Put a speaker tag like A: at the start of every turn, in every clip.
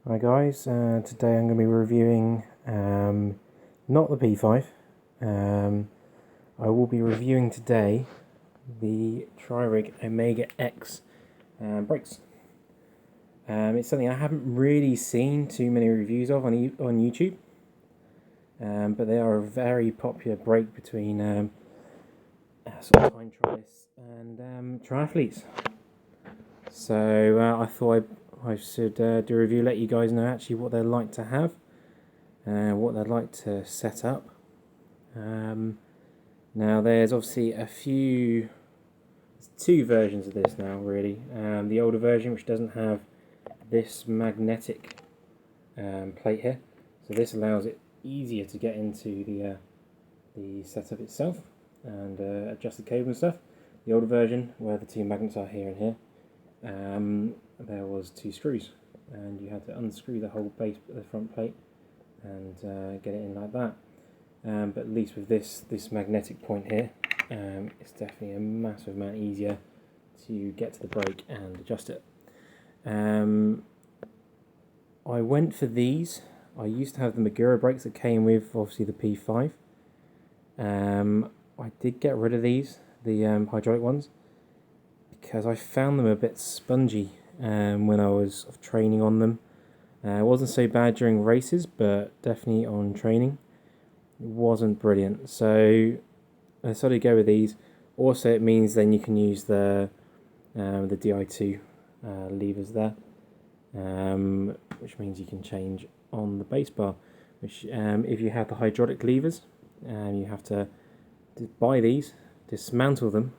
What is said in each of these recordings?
A: Hi guys, today I'm going to be reviewing not the P5. I will be reviewing today the TriRig Omegra X brakes. It's something I haven't really seen too many reviews of on YouTube, but they are a very popular brake between sort of time trialists and triathletes. So I thought I should do a review, let you guys know actually what they're like to have, what they'd like to set up. Now there's obviously two versions of this now really. The older version, which doesn't have this magnetic plate here, so this allows it easier to get into the setup itself and adjust the cable and stuff. The older version, where the two magnets are here and here, there was two screws, and you had to unscrew the whole base, the front plate, and get it in like that. But at least with this magnetic point here, it's definitely a massive amount easier to get to the brake and adjust it. I went for these. I used to have the Omegra brakes that came with obviously the P5. I did get rid of these, the hydraulic ones, because I found them a bit spongy when I was training on them. It wasn't so bad during races, but definitely on training it wasn't brilliant. So I decided to go with these. Also, it means then you can use the Di2 levers there, which means you can change on the base bar. Which, if you have the hydraulic levers, you have to buy these, dismantle them,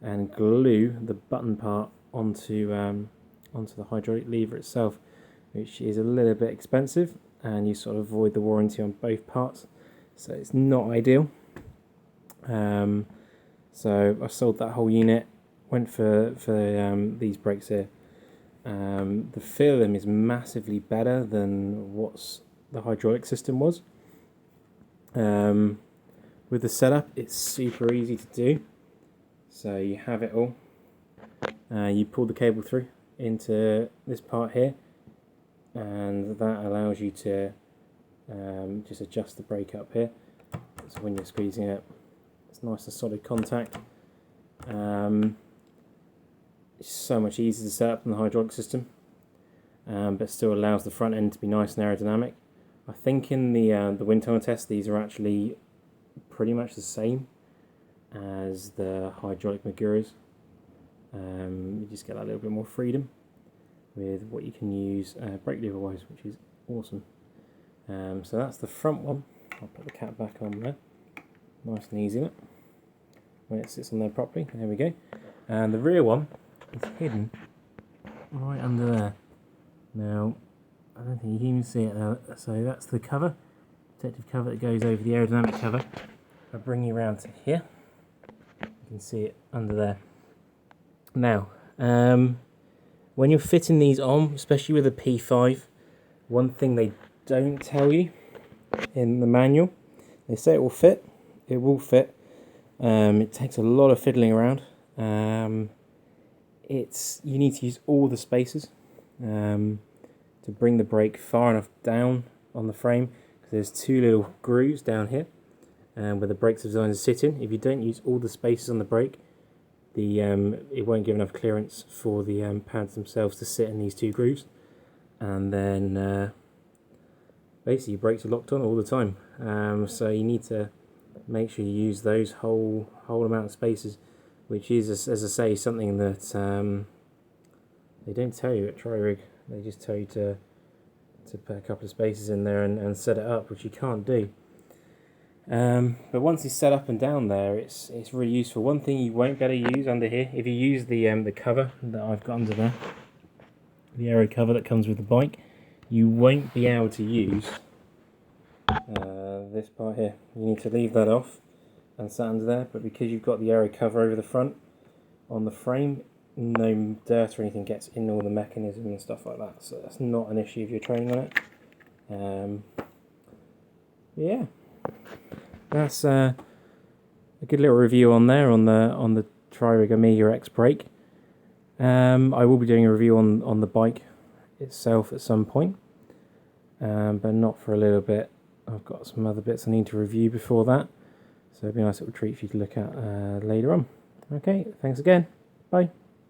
A: and glue the button part onto the hydraulic lever itself, which is a little bit expensive, and you sort of avoid the warranty on both parts, so it's not ideal. So I sold that whole unit, went for these brakes here. The feel of them is massively better than what the hydraulic system was. With the setup, it's super easy to do. So you have it all. You pull the cable through into this part here, and that allows you to just adjust the brake up here. So when you're squeezing it, it's nice and solid contact. It's so much easier to set up than the hydraulic system, but still allows the front end to be nice and aerodynamic. I think in the wind tunnel test, these are actually pretty much the same as the hydraulic Omegas. You just get that little bit more freedom with what you can use brake lever wise, which is awesome. So that's the front one. I'll put the cap back on there, nice and easy when it sits on there properly. There we go. And the rear one is hidden right under there. Now I don't think you can even see it now. So that's the cover, protective cover that goes over the aerodynamic cover. I'll bring you around to here. You can see it under there. Now, when you're fitting these on, especially with a P5, one thing they don't tell you in the manual, they say it will fit. It will fit. It takes a lot of fiddling around. You need to use all the spacers to bring the brake far enough down on the frame, because there's two little grooves down here where the brakes are designed to sit in. If you don't use all the spacers on the brake, it won't give enough clearance for the pads themselves to sit in these two grooves, and then basically your brakes are locked on all the time. So you need to make sure you use those whole amount of spacers, which is, as I say, something that they don't tell you at TriRig. They just tell you to put a couple of spacers in there and set it up, which you can't do. But once it's set up and down there, it's really useful. One thing you won't be able to use under here, if you use the cover that I've got under there, the aero cover that comes with the bike, you won't be able to use this part here. You need to leave that off and set under there, but because you've got the aero cover over the front on the frame, no dirt or anything gets in all the mechanism and stuff like that, so that's not an issue if you're training on it. Yeah, that's a good little review on there on the TriRig Omegra X brake. I will be doing a review on the bike itself at some point, but not for a little bit. I've got some other bits I need to review before that, so it'll be a nice little treat for you to look at later on. Okay, thanks again. Bye.